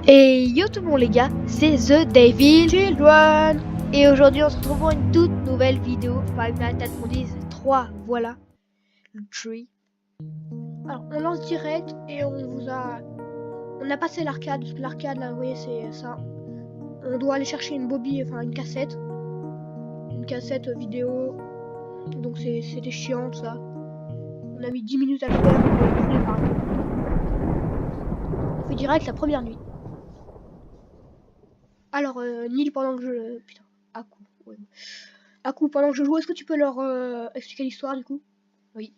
Et yo tout le monde les gars, c'est The Devil Children. Et aujourd'hui on se retrouve pour une toute nouvelle vidéo Five Nights at Freddy's 3, voilà, le 3. Alors on lance direct et on a passé l'arcade, parce que l'arcade là vous voyez c'est ça. On doit aller chercher une bobby, enfin une cassette vidéo, donc c'était chiant tout ça. On a mis 10 minutes à le faire, on fait direct la première nuit. Alors, Neil, pendant que je... Putain, Aku, ouais. Aku, pendant que je joue, est-ce que tu peux leur expliquer l'histoire, du coup? Oui.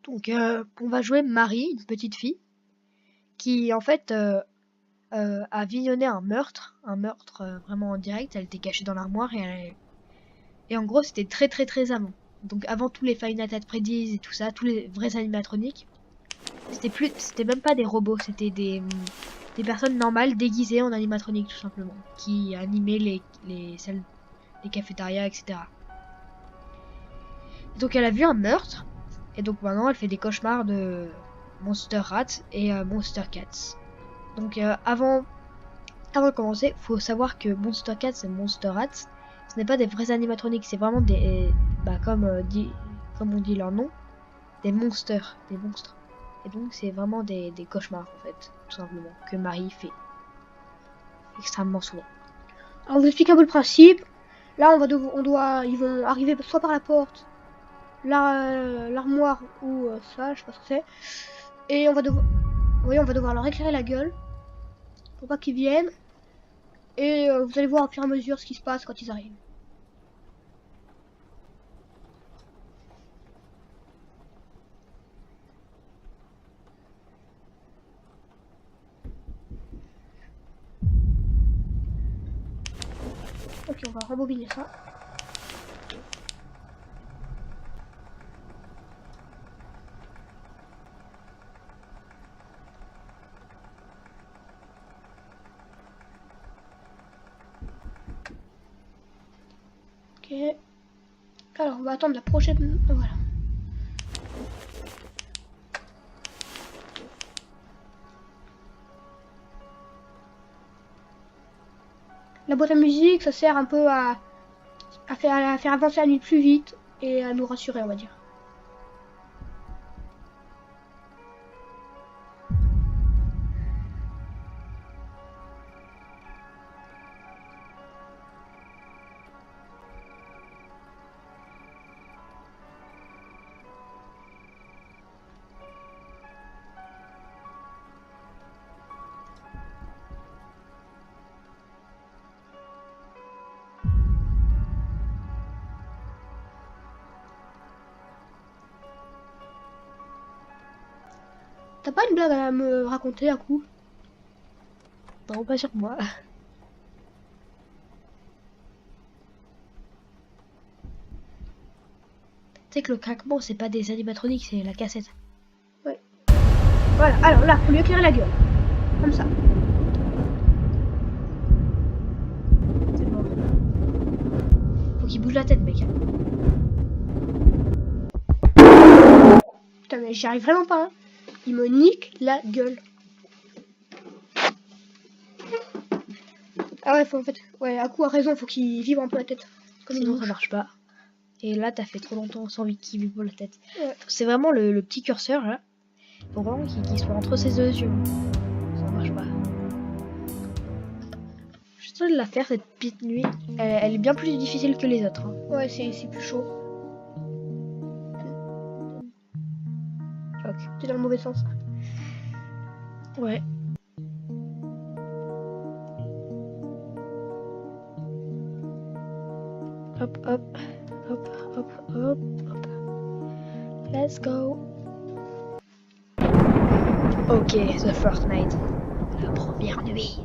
Donc, on va jouer Marie, une petite fille, qui, en fait, a visionné un meurtre vraiment en direct. Elle était cachée dans l'armoire et en gros, c'était très, très, très avant. Donc, avant tous les Five Nights at Freddy's et tout ça, tous les vrais animatroniques, c'était même pas des robots, c'était des personnes normales déguisées en animatroniques tout simplement, qui animaient les cafétérias, etc. Donc elle a vu un meurtre, et donc maintenant elle fait des cauchemars de Monster Rats et Monster Cats. Donc avant de commencer, faut savoir que Monster Cats et Monster Rats, ce n'est pas des vrais animatroniques, c'est vraiment des, comme on dit leur nom, des monstres. Et donc c'est vraiment des cauchemars en fait, tout simplement, que Marie fait extrêmement souvent. Alors on vous explique un peu le principe. Là ils vont arriver soit par la porte, l'armoire ou ça, je sais pas ce que c'est. Et on va devoir leur éclairer la gueule pour pas qu'ils viennent. Et vous allez voir au fur et à mesure ce qui se passe quand ils arrivent. Ok, on va rembobiner ça. Ok. Alors, on va attendre la prochaine... Voilà. La boîte à musique, ça sert un peu à faire avancer la nuit plus vite et à nous rassurer, on va dire. T'as pas une blague à me raconter à coup? Non, pas sur moi. Tu sais que le craquement, c'est pas des animatroniques, c'est la cassette. Ouais. Voilà, alors là, faut lui éclairer la gueule. Comme ça. C'est mort. Faut qu'il bouge la tête, mec. Putain, mais j'y arrive vraiment pas, hein. Il me nique la gueule. Ah ouais, faut en fait... Ouais, Aku a raison, faut qu'il vibre un peu la tête. Comme sinon, ça marche pas. Et là, t'as fait trop longtemps sans qu'il vibre la tête. Ouais. C'est vraiment le petit curseur, là. Faut vraiment qu'il soit entre ses deux yeux. Ça marche pas. Je suis de la faire, cette petite nuit. Elle est bien plus difficile que les autres. Hein. Ouais, c'est plus chaud. Fuck. C'est dans le mauvais sens. Ouais. Hop, hop, hop, hop, hop, hop. Let's go. Ok, the first night. La première nuit.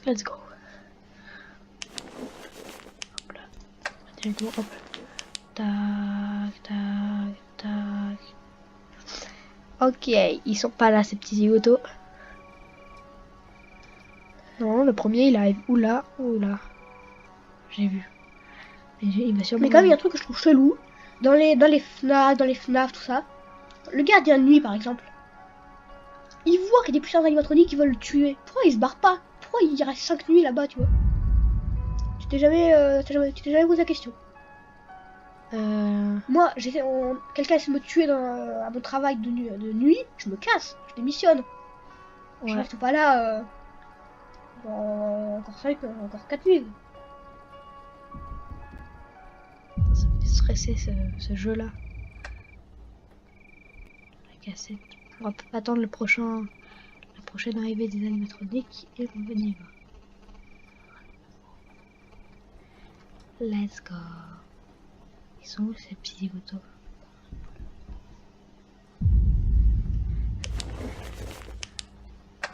Let's go. Hop là. Hop. Tac, tac, tac. Ok, ils sont pas là ces petits zigotos. Non, le premier il arrive où là? J'ai vu. Il va sûrement. Mais quand même, il y a un truc que je trouve chelou. Dans les FNAF, tout ça. Le gardien de nuit, par exemple. Il voit qu'il y a des puissants animatroniques qui veulent le tuer. Pourquoi il se barre pas? Pourquoi il reste 5 nuits là-bas, tu vois? Tu t'es jamais posé la question? Moi, quelqu'un essaie de me tuer à mon travail de nuit, je me casse, je démissionne. Je Ouais. reste pas là encore 4 nuits. Ça me fait stresser ce jeu-là. La cassette. On va pas attendre la prochaine arrivée des animatroniques et on y va. Let's go. Ils sont où ces petits zigotos?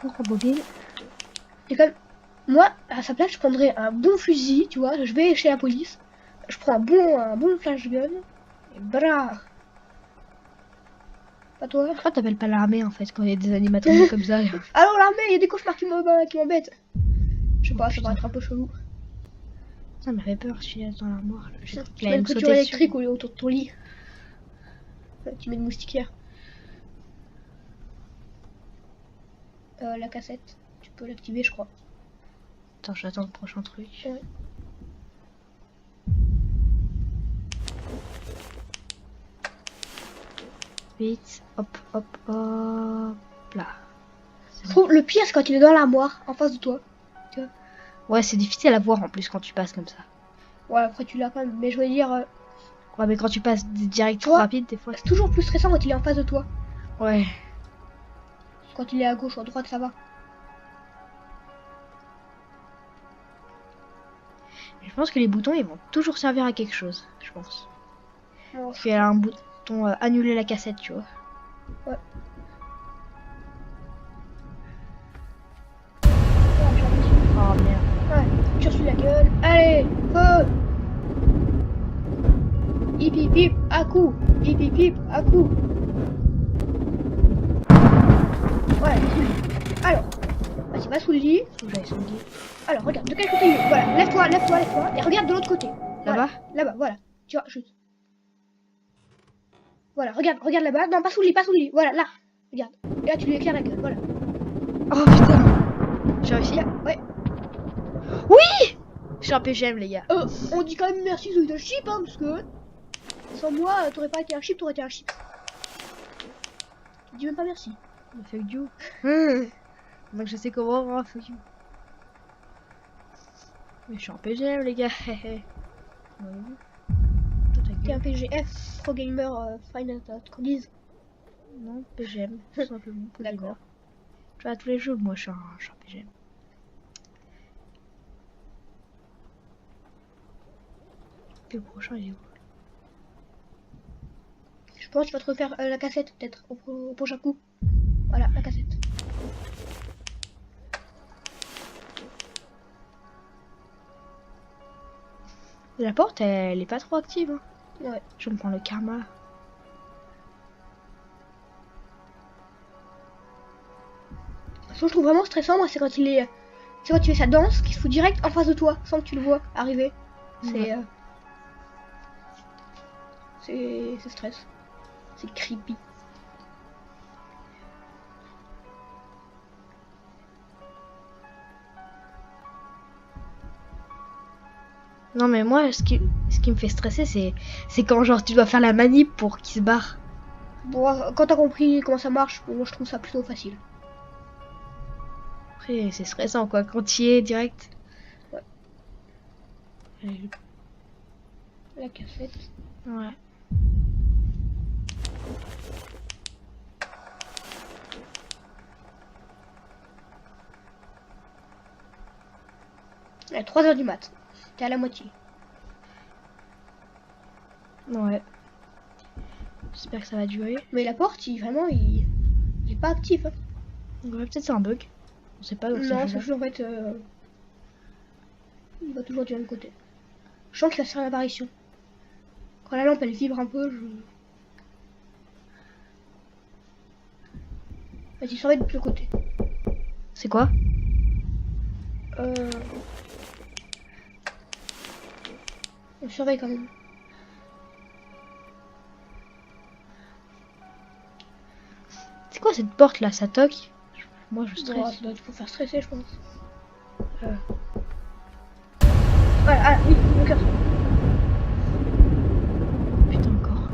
On rembobine. Et comme moi, à sa place, je prendrais un bon fusil, tu vois. Je vais chez la police, je prends un bon flashgun et bra. Pas toi? Pourquoi t'appelles pas l'armée en fait quand il y a des animatroniques comme ça? Alors l'armée, il y a des cauchemars qui m'embêtent. Je sais pas, ça putain. va être un peu chelou. Ça m'a fait peur, je suis dans l'armoire. Tu mets une clôture électrique autour de ton lit. Tu mets une moustiquaire. La cassette, tu peux l'activer, je crois. Attends, j'attends le prochain truc. Ouais. Vite, hop, là. Je trouve le pire, c'est quand il est dans l'armoire, en face de toi. Ouais, c'est difficile à voir en plus quand tu passes comme ça. Ouais, après tu l'as quand même, mais je veux dire, Ouais, mais quand tu passes direct trop Toi, rapide, des fois. c'est toujours plus stressant quand il est en face de toi. Ouais. Quand il est à gauche ou à droite, ça va. Je pense que les boutons, ils vont toujours servir à quelque chose, je pense. Alors, Parce qu'il y a un bouton annuler la cassette, tu vois. Ouais. Oh merde. Ouais, je suis la gueule. Allez, feu! Hip hip hip, à coup! Hip hip hip, à coup! Voilà, sous le lit. Alors, vas-y, va sous le lit. Faut que j'aille sous le lit. Alors, regarde, de quel côté il est? Voilà, lève-toi, et regarde de l'autre côté. Là-bas? Là-bas, voilà. Tu vois, juste. Voilà, regarde là-bas. Non, pas sous le lit, Voilà, là. Regarde. Et là, tu lui éclaires la gueule, voilà. Oh putain. J'ai réussi? Là, ouais. Oui! Je suis un PGM, les gars. On dit quand même merci de chip, hein, parce que sans moi, t'aurais pas été un chip, t'aurais été un chip. Tu dis même pas merci. Fuck you. Donc je sais comment rendre fuck you. Mais je suis un PGM, les gars. T'es un PGF, Pro Gamer Final qu'on dise. Non, PGM, tout simplement. D'accord. Tu vois, tous les jours, moi je suis un PGM. Et le prochain, il est où? Je pense qu'il va te refaire la cassette, peut-être, au prochain coup. Voilà, la cassette. La porte, elle est pas trop active. Hein. Ouais. Je me prends le karma. Ce que je trouve vraiment stressant, moi, c'est quand il est. C'est quand tu fais sa danse, qui se fout direct en face de toi, sans que tu le vois arriver. C'est. C'est stress. C'est creepy. Non mais moi, ce qui me fait stresser, c'est quand genre tu dois faire la manip pour qu'il se barre. Bon, quand t'as compris comment ça marche, moi je trouve ça plutôt facile. Après, c'est stressant quoi, quand tu y es direct. Ouais. La cassette. Ouais. À 3h du mat. T'es à la moitié. Ouais. J'espère que ça va durer. Mais la porte, il est pas actif. Hein. Ouais, peut-être c'est un bug. On sait pas. Donc Non, c'est juste en fait. Il va toujours du même côté. Je sens qu'il va se faire l'apparition. Quand la lampe elle vibre un peu, Vas-y, surveille de l'autre côté. C'est quoi? On surveille quand même. C'est quoi cette porte là? Ça toque? Moi je Ouais, stresse. ça doit être pour faire stresser, je pense. Ah, oui, mon cœur. Putain, encore.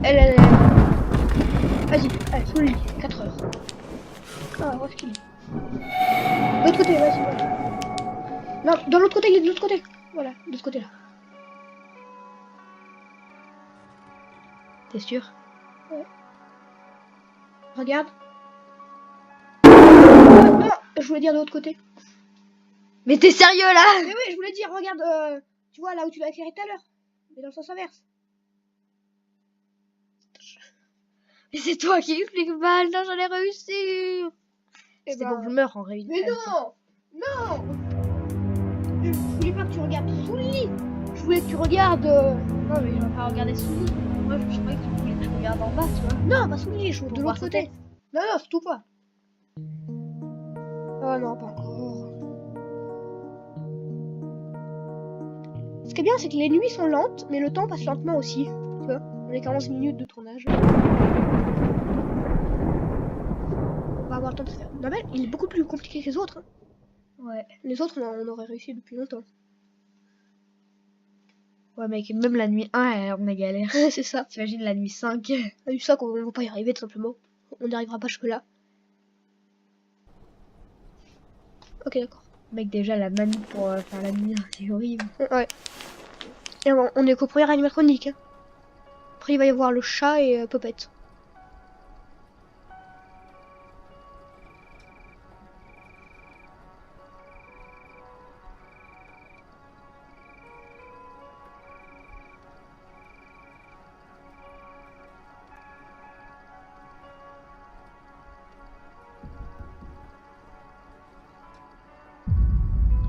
Elle. Vas-y, allez, sous le lit, 4 heures. Ah, où est-ce qu'il est? De l'autre côté, vas-y, voilà. Non, de l'autre côté, il est de l'autre côté. Voilà, de ce côté-là. T'es sûr? Ouais. Regarde. Non, je voulais dire de l'autre côté. Mais t'es sérieux là? Mais oui, je voulais dire, regarde, tu vois là où tu l'as éclairé tout à l'heure. Mais dans le sens inverse. Mais c'est toi qui explique mal. Non, j'en ai réussi. Eh C'était ben, pour que je meure en réalité. Mais non! Non! Je voulais pas que tu regardes sous le lit. Je voulais que tu regardes. Non, mais je vais pas regarder sous le lit. Moi, je croyais que tu voulais que je regarde en bas, tu vois. Non, pas sous le lit, je Pour de voir l'autre sa côté. tête. Non, non, surtout pas. Oh non, pas encore. Ce qui est bien, c'est que les nuits sont lentes, mais le temps passe lentement aussi. Tu vois, on est qu'à 11 minutes de tournage. On va avoir le temps de se faire. Non, mais il est beaucoup plus compliqué que les autres. Hein. Ouais. Les autres, on aurait réussi depuis longtemps. Ouais, mec, même la nuit 1, on a galère. C'est ça. T'imagines la nuit 5. On a eu ça qu'on ne va pas y arriver, tout simplement. On n'y arrivera pas jusque-là. Ok, d'accord. Mec, déjà, la manip pour faire la nuit, c'est horrible. Ouais. Et on est qu'au premier animatronique. Hein. Après, il va y avoir le chat et Puppet.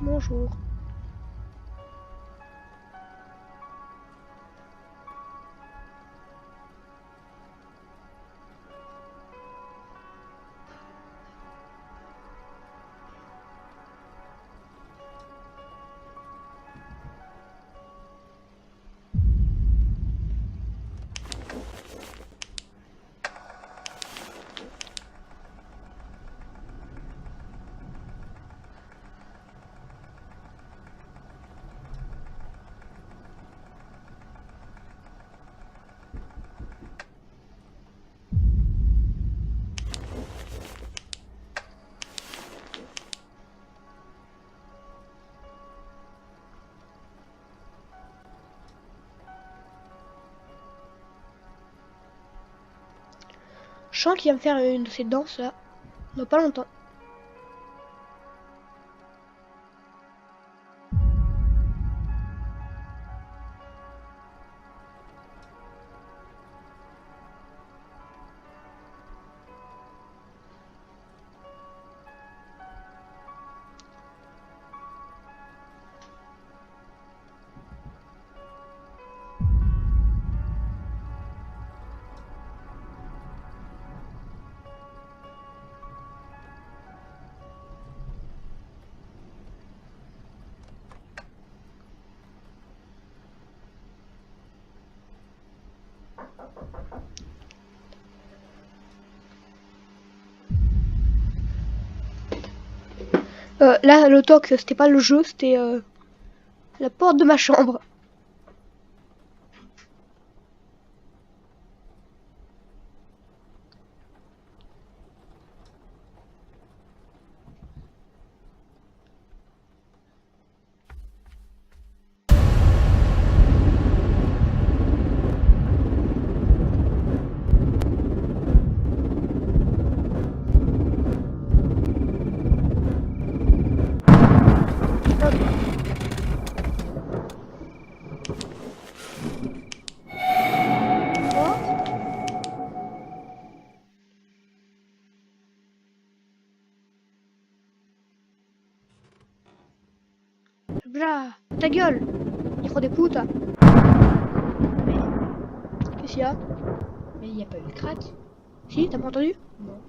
Bonjour. Je sens qu'il va me faire une de ces danses là. Dans pas longtemps. Là, le toc, c'était pas le jeu, c'était la porte de ma chambre. Blah, ta gueule, il faut des putes. Qu'est-ce qu'il y a? Mais il n'y a pas eu de crack. Si, t'as pas entendu? Non.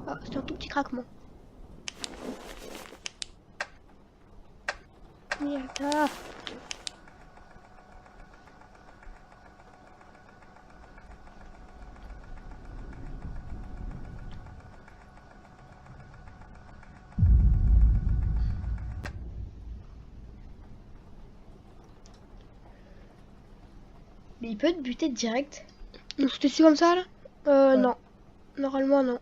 Ah, c'était un tout petit craquement. Merde. Mais il peut te buter direct. C'était sûr comme ça là? Ouais. Non. Normalement non.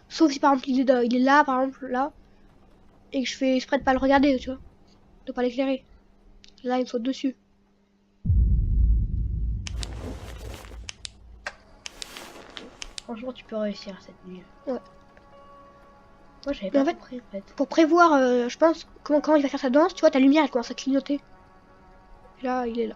Sauf si par exemple il est là, par exemple là. Et que je fais exprès de pas le regarder, tu vois. De pas l'éclairer. Là il me saute dessus. Franchement, tu peux réussir cette nuit. Ouais. Moi, j'avais Mais pas en fait, compris en fait. Pour prévoir, je pense, comment il va faire sa danse, tu vois, ta lumière elle commence à clignoter. Et là, il est là.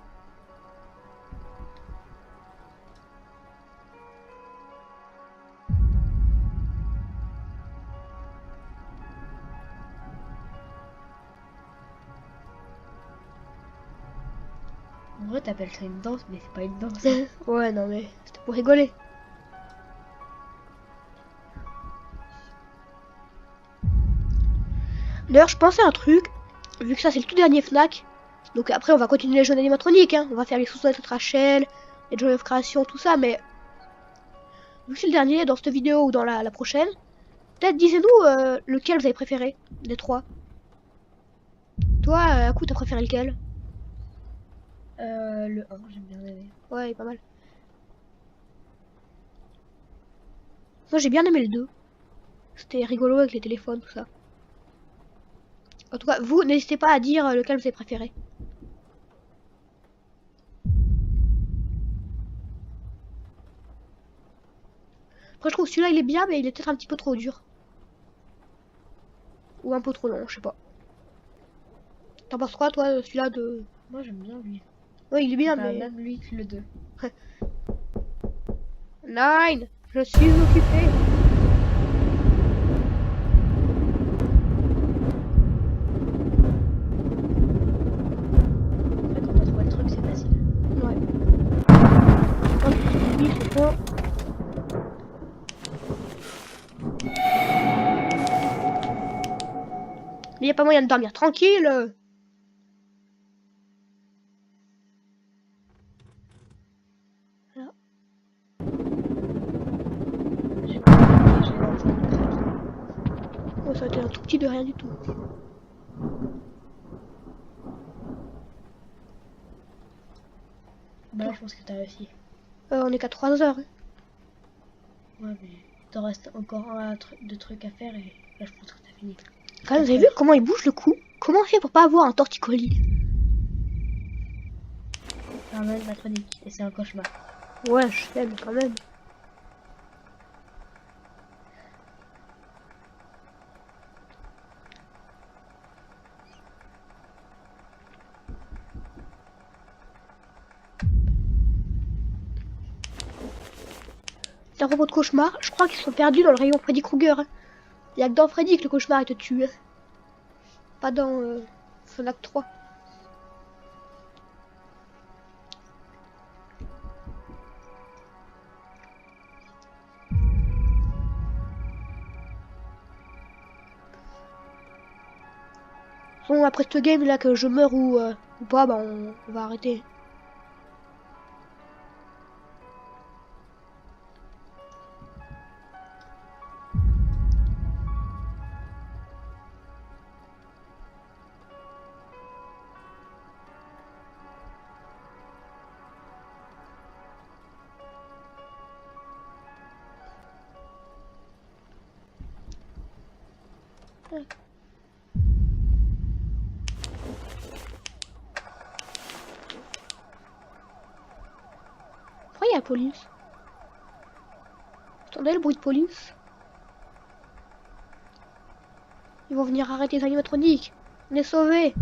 En vrai, t'appelles ça une danse, mais c'est pas une danse. Ouais, non mais c'était pour rigoler. D'ailleurs, je pensais à un truc, vu que ça c'est le tout dernier Fnac. Donc après, on va continuer les jeux animatroniques, hein. On va faire les sous-sons de Rachel, les Joy of Creation, tout ça, mais vu que c'est le dernier, dans cette vidéo ou dans la prochaine, peut-être disez-nous lequel vous avez préféré des trois. Toi, à coup, t'as préféré lequel? Le 1, j'aime bien aimé. Ouais, il est pas mal. Moi, j'ai bien aimé le 2. C'était rigolo avec les téléphones, tout ça. En tout cas, vous, n'hésitez pas à dire lequel vous avez préféré. Après, je trouve que celui-là, il est bien, mais il est peut-être un petit peu trop dur. Ou un peu trop long, je sais pas. T'en penses quoi, toi, celui-là de... Moi, j'aime bien lui. Ouais, il est bien, Enfin, mais... même lui que le 2. Nine, je suis occupé. Après, quand t'as trouvé le truc, c'est facile. Ouais. Hop, oui, c'est bon. Mais y a pas moyen de dormir tranquille. Voilà. J'ai pas compris, j'ai entendu le craquement. Oh, ça a été un tout petit de rien du tout. Bah, là, je pense que t'as réussi. On est qu'à 3 heures. Hein. Ouais, mais t'en reste encore de trucs à faire et là, je pense que t'as fini. Quand même, vous avez vu comment il bouge le cou? Comment on fait pour pas avoir un torticolis? C'est un animatronique et c'est un cauchemar. Ouais, je sais, mais quand même. À propos de cauchemar, je crois qu'ils sont perdus dans le rayon Freddy Krueger. Hein. Il y a que dans Freddy que le cauchemar il te tue. Hein. Pas dans Fnac 3. Bon, après ce game là que je meurs ou pas, bah on va arrêter. Ouais. Pourquoi il y a la police? Attendez le bruit de police. Ils vont venir arrêter les animatroniques. On est sauvés.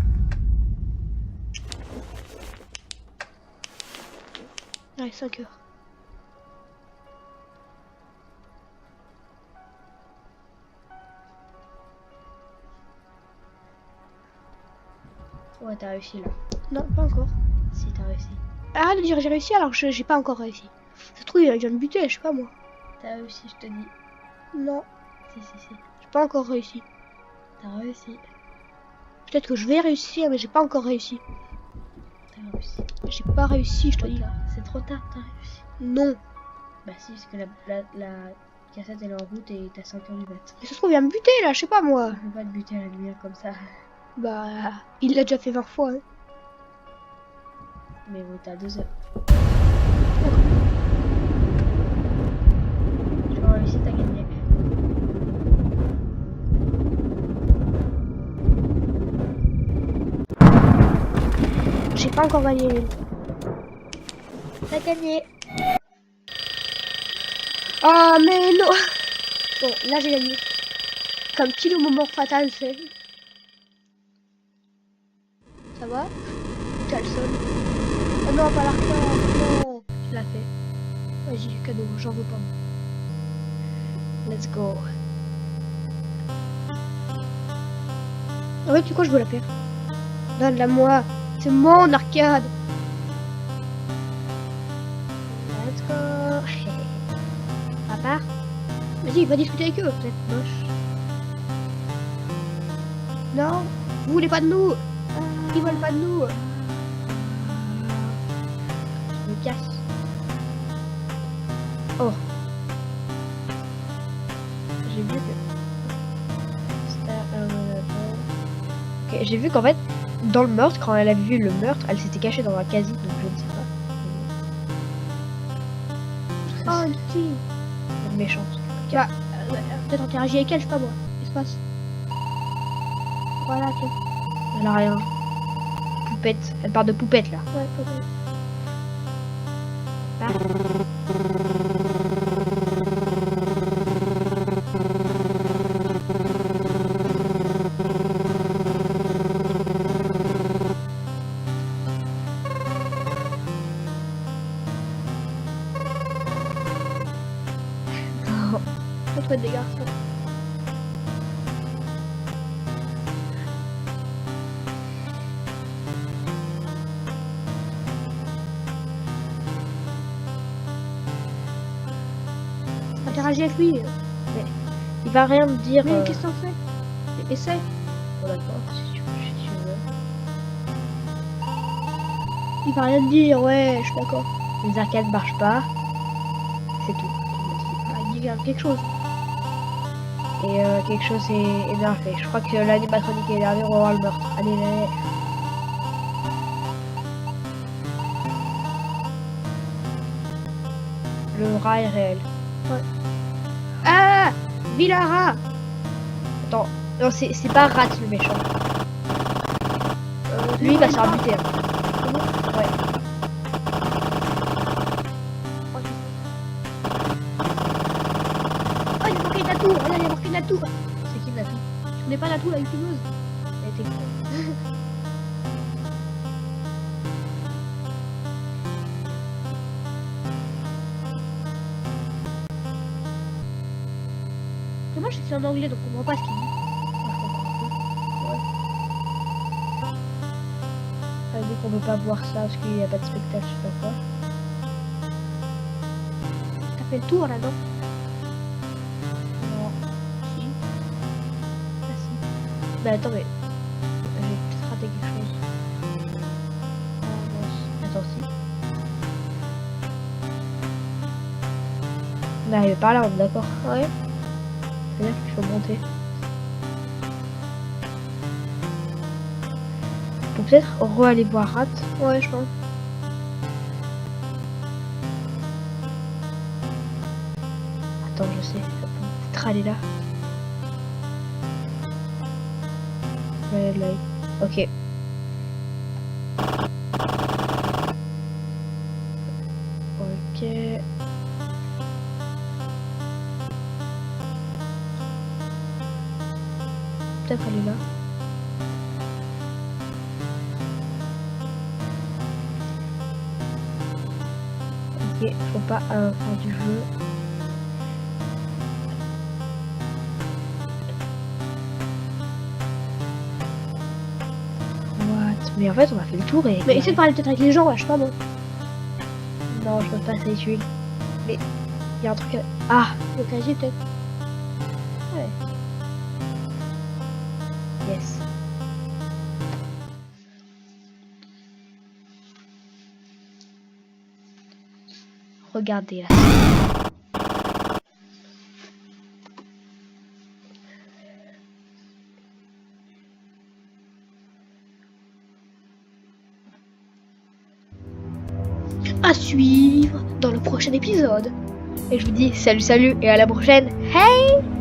Ouais, 5 heures. Ouais, t'as réussi là. Non, pas encore. Si, t'as réussi. Arrête de dire j'ai réussi alors que j'ai pas encore réussi. Ça se trouve, il vient de buter, je sais pas moi. T'as réussi, je te dis. Non, Si, si, si. j'ai pas encore réussi. T'as réussi. Peut-être que je vais réussir, mais j'ai pas encore réussi. T'as réussi. J'ai pas réussi, je te Trop dis. tard. C'est trop tard, t'as réussi. Non. Bah si, parce que la cassette elle est en route et t'as 5 heures du mat. Mais ça se trouve, il vient me buter là, je sais pas moi. On peut pas te buter à la lumière comme ça. Bah, il l'a déjà fait 20 fois. Hein. Mais bon, t'as 2 heures. Tu as réussi, t'as gagné. J'ai pas encore gagné une. T'as gagné. Oh mais non. Bon, là j'ai gagné. Comme petit le moment fatal fait. Ça va? T'as le sol. Oh non, pas l'arcade. Non. Tu l'as fait. Vas-y, cadeau, j'en veux pas. Let's go. Ah ouais, tu sais quoi, je veux la faire. Donne-la moi. C'est mon arcade. Let's go. Papa? Vas-y, va discuter avec eux, peut-être moche. Non, vous voulez pas de nous. Ils veulent pas de nous. Je me casse. Oh. J'ai vu que... Ok, j'ai vu qu'en fait, dans le meurtre, quand elle a vu le meurtre, elle s'était cachée dans un casier, donc je ne sais pas. Oh, une fille. C'est méchante. Bah, peut-être interagir avec elle, je sais pas moi. Espace. Voilà, tiens. Elle a rien. Poupette. Elle parle de poupette là. Ouais, peut-être. Peut-être des garçons. Interagir avec lui. Il va rien me dire. Mais qu'est-ce que t'en fais? Essaye. Bon, d'accord, si tu veux. Il va rien te dire, ouais, je suis d'accord. Les arcades marchent pas. C'est tout. Ah, il dit quelque chose. Et quelque chose est énervé. Je crois que l'animatronique est énervée, on va voir le meurtre. Allez, allez. Le rat est réel. Ah, Villara. Attends, non, c'est pas Rat le méchant. Lui il va se faire buter. Hein. Ouais. Oh, il a marqué Natou. Regarde, il a marqué Natou. C'est qui Natou? Tu connais pas Natou, la youtubeuse? Elle était con. Dommage, c'est en anglais, donc on comprend pas ce qu'il dit. Vu qu'on veut pas voir ça parce qu'il n'y a pas de spectacle, je sais pas quoi. T'as fait le tour là, non? Non. Si. Ah si. Bah attends, mais j'ai peut-être raté quelque chose. Ah, attends, si. On est arrivé par là, on est d'accord. Ouais. C'est-à-dire qu'il faut monter. Faut peut-être re-aller voir Rat. Ouais, je pense. Attends, je sais. Peut-être aller là. Ouais, là. Ok. Ok. Peut-être aller là. Ok, faut pas faire du jeu. What? Mais en fait, on a fait le tour et... Mais essaie de parler peut-être avec les gens, ouais, je sais pas moi. Non, je peux pas, c'est utile. Il y a un truc à... Ah, Le casier peut-être. ouais. Yes. Regardez là. À suivre dans le prochain épisode. Et je vous dis salut et à la prochaine. Hey!